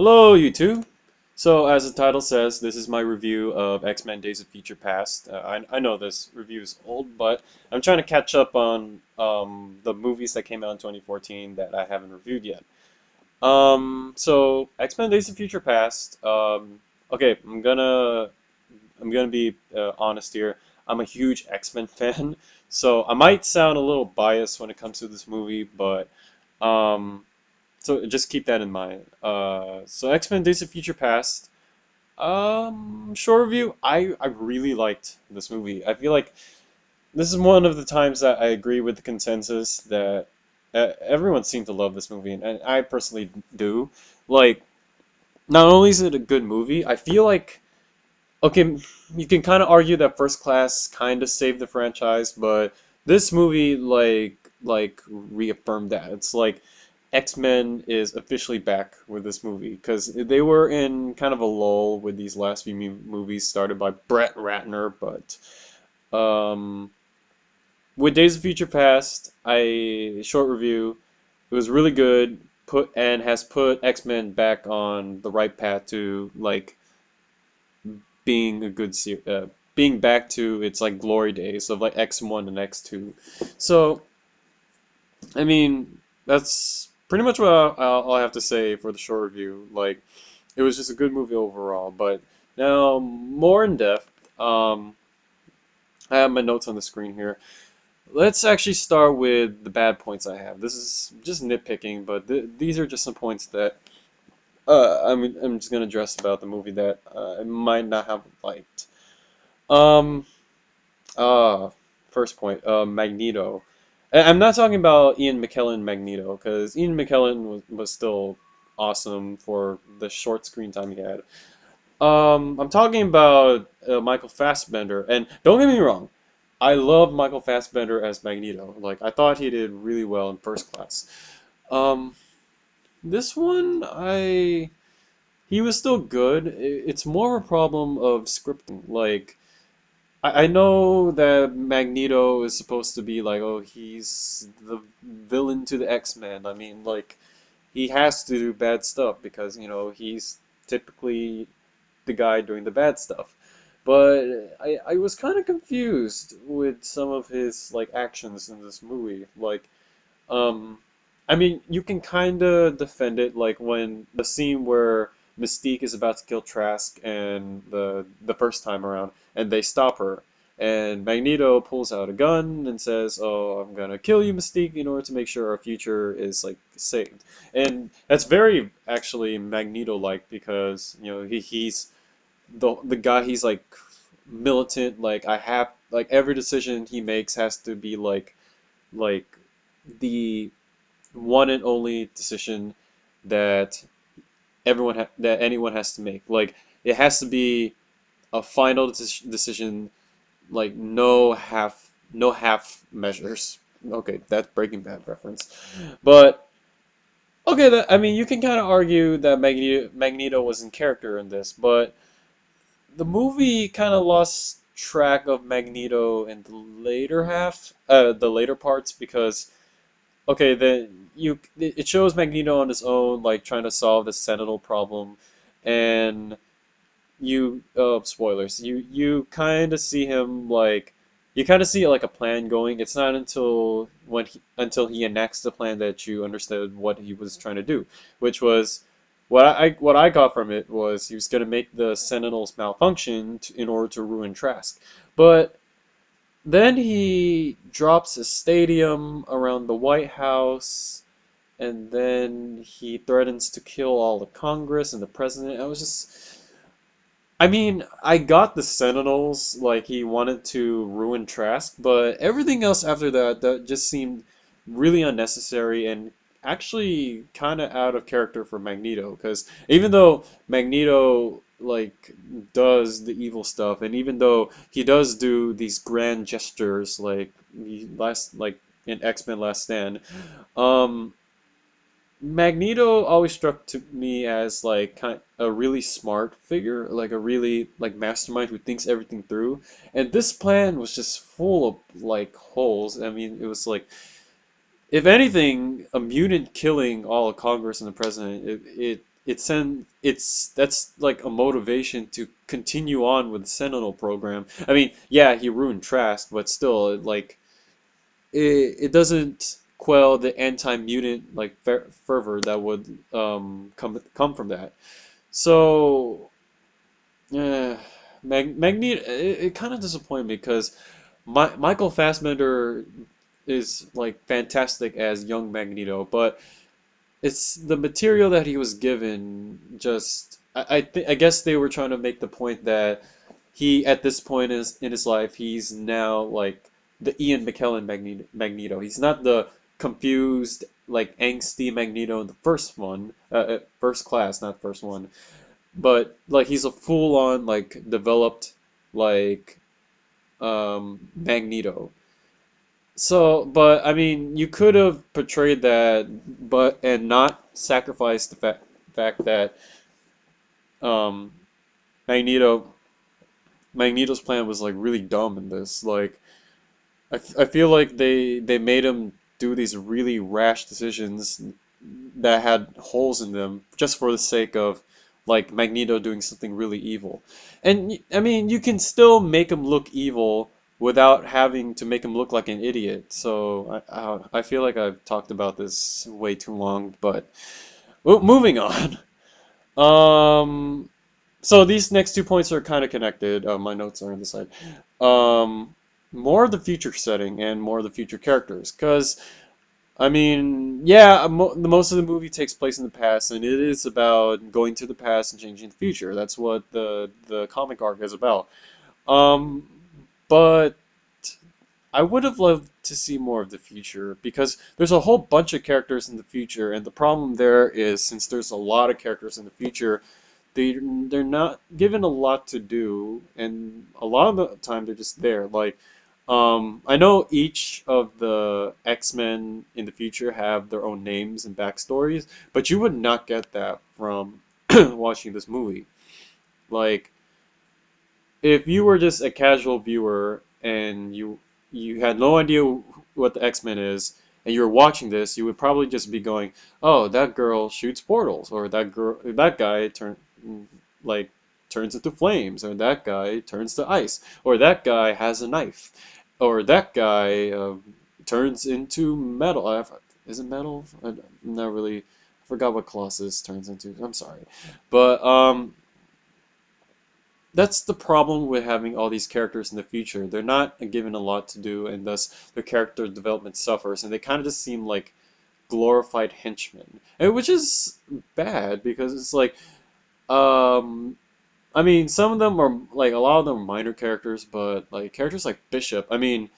Hello, you two. So, as the title says, this is my review of X-Men Days of Future Past. I know this review is old, but I'm trying to catch up on the movies that came out in 2014 that I haven't reviewed yet. So X-Men Days of Future Past. Okay, I'm gonna be honest here. I'm a huge X-Men fan, so I might sound a little biased when it comes to this movie, but um, so just keep that in mind. So X-Men Days of Future Past. Short review. I really liked this movie. I feel like this is one of the times that I agree with the consensus that everyone seemed to love this movie, and I personally do. Like, not only is it a good movie, I feel like okay, you can kind of argue that First Class kind of saved the franchise, but this movie like reaffirmed that. It's like X-Men is officially back with this movie because they were in kind of a lull with these last few movies started by Brett Ratner, but um, with Days of Future Past, I short review. It was really good. Put and has put X-Men back on the right path to like being a good being back to its like glory days of like X1 and X2. So, I mean, that's pretty much what I'll have to say for the short review. Like, it was just a good movie overall. But now, more in depth, I have my notes on the screen here. Let's actually start with the bad points I have. This is just nitpicking, but these are just some points that I'm just gonna address about the movie that I might not have liked. Um, uh, First point, Magneto. I'm not talking about Ian McKellen Magneto, because Ian McKellen was still awesome for the short screen time he had. I'm talking about Michael Fassbender, and don't get me wrong, I love Michael Fassbender as Magneto. Like, I thought he did really well in First Class. Um, this one, he was still good. It's more of a problem of scripting. Like, I know that Magneto is supposed to be like, oh, he's the villain to the X-Men. I mean, like, he has to do bad stuff because, he's typically the guy doing the bad stuff. But I was kind of confused with some of his, like, actions in this movie. Like, um, I mean, you can kind of defend it, like when the scene where Mystique is about to kill Trask and the first time around, and they stop her, and Magneto pulls out a gun and says, "Oh, I'm gonna kill you, Mystique, in order to make sure our future is like saved." And that's very actually Magneto-like because he's the guy. He's like militant. Like I have like every decision he makes has to be like the one and only decision that that anyone has to make. Like it has to be a final decision. Like no half measures. Okay, that's Breaking Bad reference, but okay. I mean, you can kind of argue that Magneto was in character in this, but the movie kind of lost track of Magneto in the later half, the later parts because okay, then it shows Magneto on his own, like trying to solve the Sentinel problem, and spoilers. You kind of see him like you kind of see like a plan going. It's not until he enacts the plan that you understood what he was trying to do, which was what I got from it was he was gonna make the Sentinels malfunction in order to ruin Trask, but then he drops a stadium around the White House, and then he threatens to kill all the Congress and the president. I was just, I mean, I got the Sentinels, like he wanted to ruin Trask, but everything else after that just seemed really unnecessary and actually kind of out of character for Magneto. Because even though Magneto like does the evil stuff, and even though he does do these grand gestures, like in X-Men Last Stand, um, Magneto always struck to me as like a really smart figure, like a really like mastermind who thinks everything through. And this plan was just full of like holes. I mean, it was like if anything, a mutant killing all of Congress and the president, it's that's like a motivation to continue on with the Sentinel program. I mean, yeah, he ruined Trask, but still, like it doesn't quell the anti-mutant like fervor that would come from that. So, yeah, Magneto, it kind of disappointed me because Michael Fassbender is like fantastic as young Magneto, but it's the material that he was given. Just I guess they were trying to make the point that he at this point is in his life he's now like the Ian McKellen Magneto. He's not the confused like angsty Magneto in the first one, first class, not first one, but like he's a full on like developed like Magneto. So, but I mean, you could have portrayed that, but and not sacrificed the fact that um, Magneto Magneto's plan was like really dumb in this. Like, I feel like they made him do these really rash decisions that had holes in them just for the sake of like Magneto doing something really evil. And I mean, you can still make him look evil without having to make him look like an idiot. So I feel like I've talked about this way too long, but well, moving on. Um, so these next 2 points are kind of connected. My notes are on the side. Um, more of the future setting and more of the future characters, because I mean, yeah, the most of the movie takes place in the past, and it is about going to the past and changing the future. That's what the comic arc is about. Um, but I would have loved to see more of the future because there's a whole bunch of characters in the future, and the problem there is since there's a lot of characters in the future, they're not given a lot to do, and a lot of the time they're just there. Like, I know each of the X-Men in the future have their own names and backstories, but you would not get that from watching this movie. Like, if you were just a casual viewer and you had no idea what the X-Men is, and you were watching this, you would probably just be going, "Oh, that girl shoots portals," or that guy like turns into flames, or that guy turns to ice, or that guy has a knife, or that guy turns into metal. Is it metal? I'm not really. I forgot what Colossus turns into. I'm sorry, but that's the problem with having all these characters in the future. They're not given a lot to do, and thus their character development suffers, and they kind of just seem like glorified henchmen, which is bad because it's like, um, I mean, some of them are like a lot of them are minor characters, but like characters like Bishop. I mean,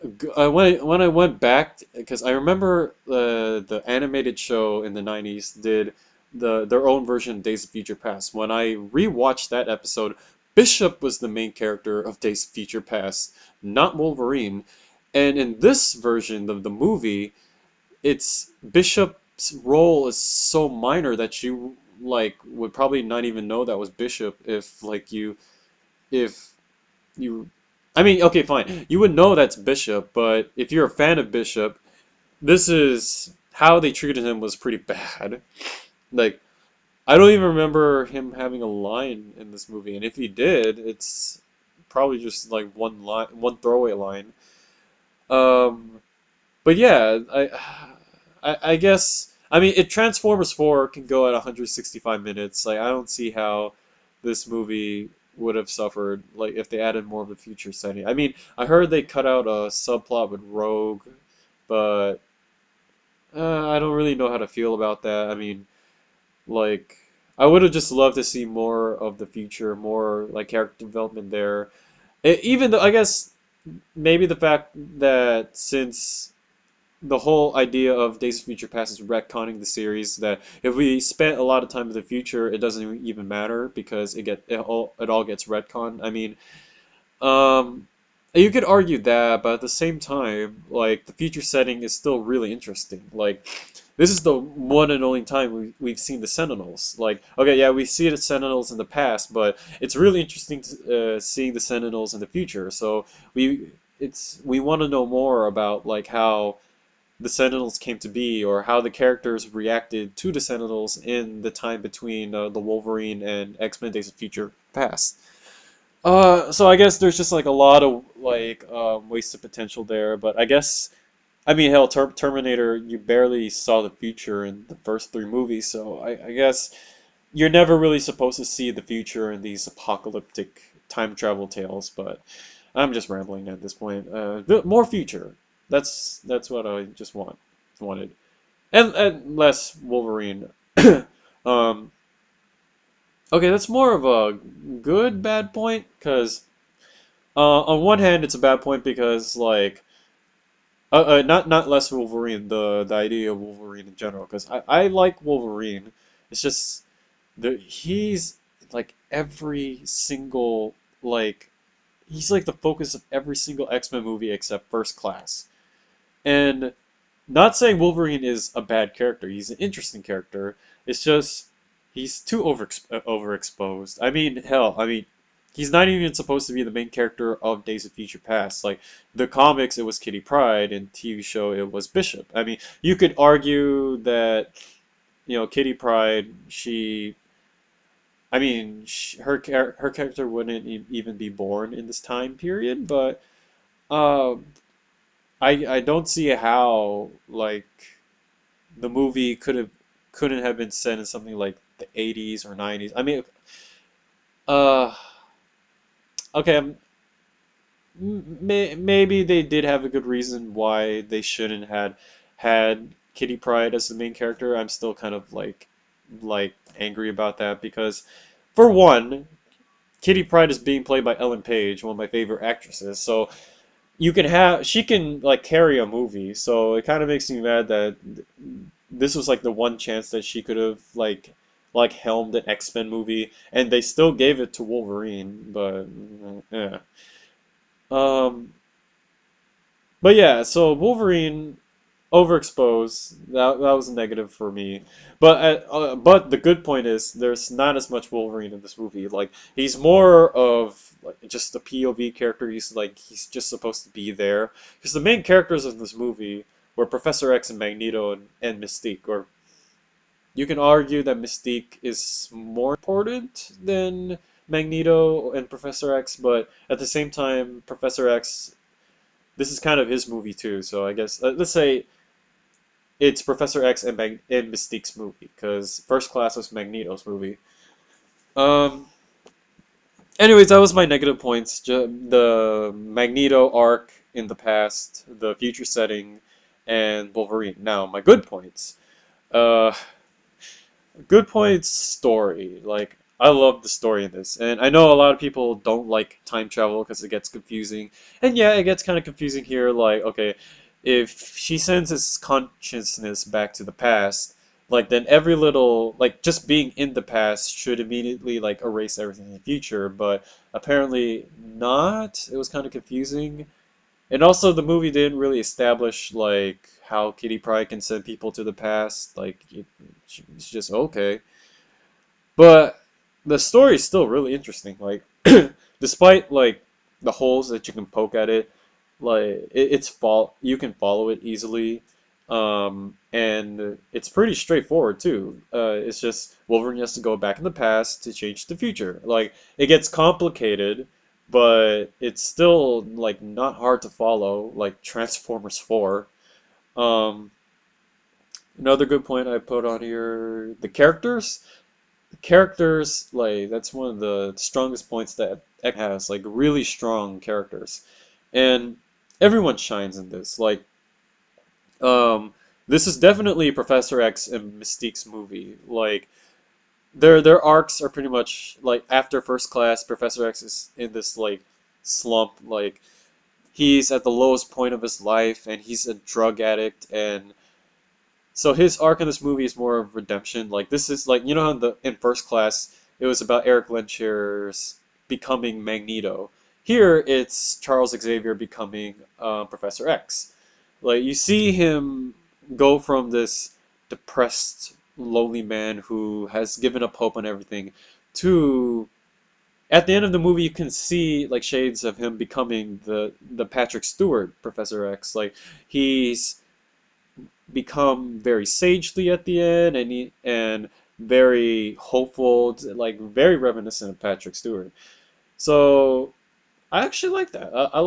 when I went back because I remember the animated show in the 90s did their own version of Days of Future Past. When I rewatched that episode, Bishop was the main character of Days of Future Past, not Wolverine. And in this version of the movie, it's Bishop's role is so minor that you like would probably not even know that was Bishop if you I mean, okay, fine. You would know that's Bishop, but if you're a fan of Bishop, this is how they treated him was pretty bad. Like, I don't even remember him having a line in this movie, and if he did, it's probably just like one line, one throwaway line. Um, but yeah, I guess I mean, it Transformers 4 can go at 165 minutes. Like, I don't see how this movie would have suffered like if they added more of a future setting. I mean, I heard they cut out a subplot with Rogue, but I don't really know how to feel about that. I mean, like I would have just loved to see more of the future, more like character development there. Even though I guess maybe the fact that since the whole idea of Days of Future Past is retconning the series that if we spent a lot of time in the future, it doesn't even matter because it all gets retconned. I mean, um, you could argue that, but at the same time, like the future setting is still really interesting. Like this is the one and only time we've seen the Sentinels. Like, okay, yeah, we see the Sentinels in the past, but it's really interesting to, seeing the Sentinels in the future. So we we want to know more about like how the Sentinels came to be, or how the characters reacted to the Sentinels in the time between the Wolverine and X-Men Days of Future Past. So I guess there's just like a lot of like wasted potential there, but I guess I mean hell, Terminator, you barely saw the future in the first three movies, so I guess you're never really supposed to see the future in these apocalyptic time travel tales. But I'm just rambling at this point. More future. That's what I just wanted, and less Wolverine. um, okay, that's more of a good bad point because on one hand it's a bad point because like not less Wolverine, the idea of Wolverine in general, because I like Wolverine. It's just he's like every single like he's like the focus of every single X-Men movie except First Class. And not saying Wolverine is a bad character. He's an interesting character. It's just he's too overexposed. I mean, hell, I mean, he's not even supposed to be the main character of Days of Future Past. Like the comics, it was Kitty Pryde, and TV show, it was Bishop. I mean, you could argue that Kitty Pryde, I mean, her character wouldn't even be born in this time period, but uh, I don't see how like the movie couldn't have been set in something like the 80s or 90s. I mean, uh, okay, maybe they did have a good reason why they shouldn't had Kitty Pryde as the main character. I'm still kind of like angry about that because for one, Kitty Pryde is being played by Ellen Page, one of my favorite actresses. So you can have she can like carry a movie. So it kind of makes me mad that this was like the one chance that she could have like helmed an X-Men movie, and they still gave it to Wolverine. But yeah. Um, but yeah, so Wolverine overexposed. That was a negative for me. But the good point is there's not as much Wolverine in this movie. Like he's more of like just a POV character. He's just supposed to be there because the main characters in this movie were Professor X and Magneto and Mystique. Or you can argue that Mystique is more important than Magneto and Professor X, but at the same time, Professor X, this is kind of his movie too. So I guess let's say it's Professor X and Mystique's movie because First Class was Magneto's movie. Um. Anyways, that was my negative points. The Magneto arc in the past, the future setting, and Wolverine. Now, my good points. Uh, Good points story. Like I love the story in this, and I know a lot of people don't like time travel because it gets confusing. And yeah, it gets kind of confusing here. Like okay, if she sends his consciousness back to the past, like then every little like just being in the past should immediately like erase everything in the future. But apparently not. It was kind of confusing. And also, the movie didn't really establish like how Kitty Pryde can send people to the past. It's just okay. But the story is still really interesting. Like, despite like the holes that you can poke at it, it's you can follow it easily, and it's pretty straightforward too. It's just Wolverine has to go back in the past to change the future. Like, it gets complicated, but it's still like not hard to follow. Like Transformers 4. Um, Another good point I put on here: the characters. Characters, like that's one of the strongest points that X has, like really strong characters, and everyone shines in this. Um, this is definitely Professor X and Mystique's movie. Like their arcs are pretty much like after First Class, Professor X is in this like slump, like he's at the lowest point of his life, and he's a drug addict, and so his arc in this movie is more of redemption. Like this is like how in First Class it was about Eric Lensher's becoming Magneto. Here it's Charles Xavier becoming Professor X. Like you see him go from this depressed, lonely man who has given up hope on everything to at the end of the movie you can see like shades of him becoming the Patrick Stewart Professor X. Like he's become very sagely at the end, and very hopeful, like very reminiscent of Patrick Stewart. So I actually like that. I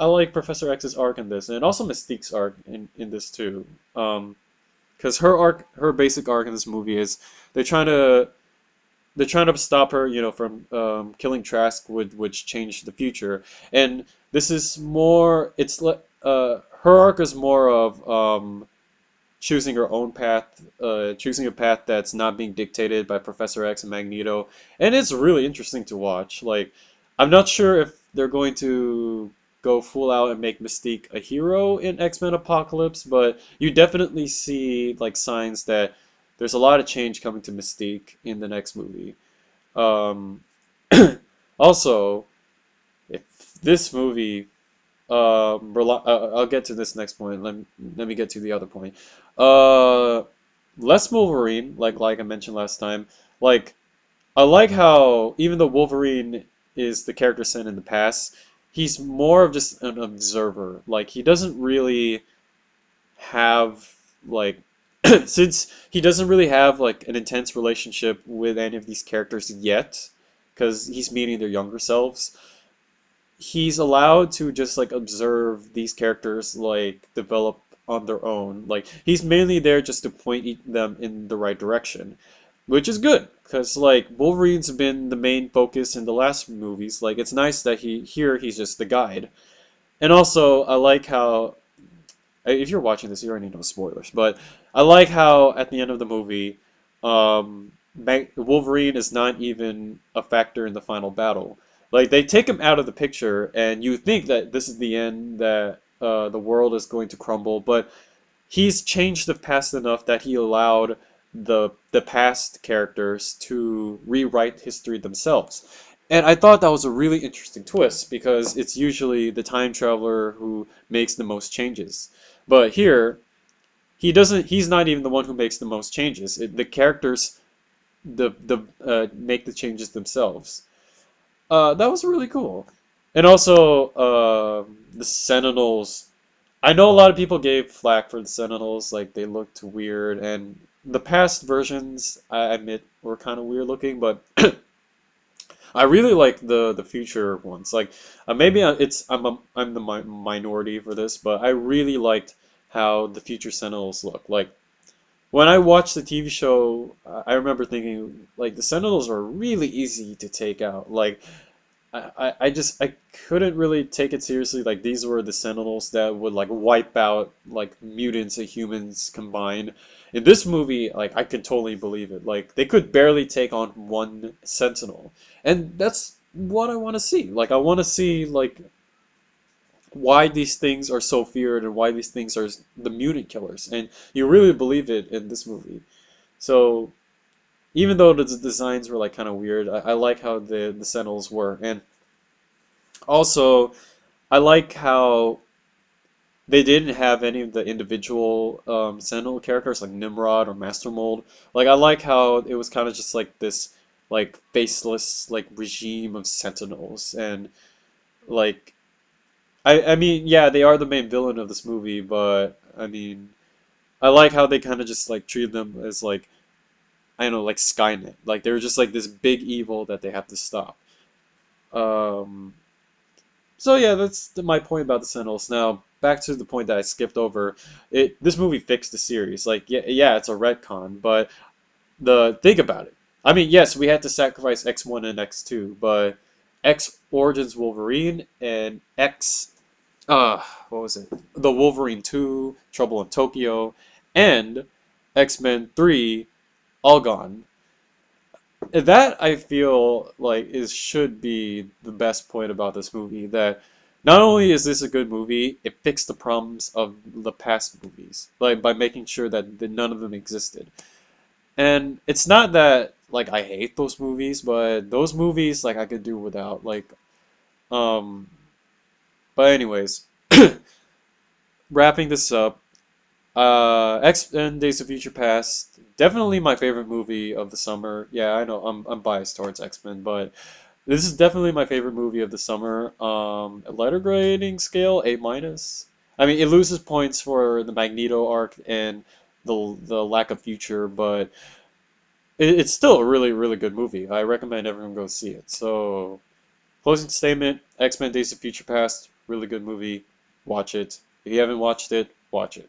like Professor X's arc in this, and also Mystique's arc in this too. Because her basic arc in this movie is they're trying to they're trying to stop her, from killing Trask, which changed the future. And this is more. It's like her arc is more of choosing her own path, choosing a path that's not being dictated by Professor X and Magneto, and it's really interesting to watch. Like, I'm not sure if they're going to go full out and make Mystique a hero in X-Men Apocalypse, but you definitely see like signs that there's a lot of change coming to Mystique in the next movie. Um, also, if this movie I'll get to this next point. Let me get to the other point. Uh, Less Wolverine, like I mentioned last time. Like I like how even though Wolverine is the character sent in the past, he's more of just an observer. Like he doesn't really have like since he doesn't really have like an intense relationship with any of these characters yet, because he's meeting their younger selves, he's allowed to just like observe these characters like develop on their own. Like he's mainly there just to point them in the right direction, which is good because like Wolverine's been the main focus in the last movies. Like it's nice that he's just the guide. And also I like how if you're watching this, you already know spoilers, but I like how at the end of the movie, Wolverine is not even a factor in the final battle. Like they take him out of the picture, and you think that this is the end, that the world is going to crumble, but he's changed the past enough that he allowed the past characters to rewrite history themselves. And I thought that was a really interesting twist because it's usually the time traveler who makes the most changes. But here, he's not even the one who makes the most changes. The characters make the changes themselves. That was really cool. And also, the Sentinels. I know a lot of people gave flack for the Sentinels, like they looked weird, and the past versions, I admit, were kind of weird looking, but I really like the future ones. Like maybe I'm the minority for this, but I really liked how the future Sentinels look. Like when I watched the TV show, I remember thinking like the Sentinels are really easy to take out. Like I couldn't really take it seriously. Like these were the Sentinels that would like wipe out like mutants and humans combined. In this movie, like I could totally believe it. Like they could barely take on one Sentinel, and that's what I want to see. Like I want to see like why these things are so feared and why these things are the mutant killers, and you really believe it in this movie. So even though the designs were like kind of weird, I like how the Sentinels were, and also I like how they didn't have any of the individual Sentinel characters like Nimrod or Master Mold. Like I like how it was kind of just like this like faceless like regime of Sentinels, and like I mean yeah, they are the main villain of this movie, but I mean I like how they kind of just like treated them as like I don't know, like Skynet. Like they were just like this big evil that they have to stop. Um, So yeah, that's my point about the Sentinels. Now back to the point that I skipped over. This movie fixed the series. Like yeah, it's a retcon, but the think about it. I mean, yes, we had to sacrifice X1 and X2, but X Origins Wolverine and X what was it? The Wolverine 2, Trouble in Tokyo, and X-Men 3 all gone. That I feel like is should be the best point about this movie. That not only is this a good movie, it fixed the problems of the past movies, like by making sure that none of them existed. And it's not that like I hate those movies, but those movies like I could do without. Um. But anyways, wrapping this up. X-Men Days of Future Past, definitely my favorite movie of the summer. Yeah, I know I'm biased towards X-Men, but this is definitely my favorite movie of the summer. A letter grading scale, A minus. I mean, it loses points for the Magneto arc and the lack of future, but it's still a really, really good movie. I recommend everyone go see it. So, closing statement, X-Men Days of Future Past, really good movie. Watch it. If you haven't watched it, watch it.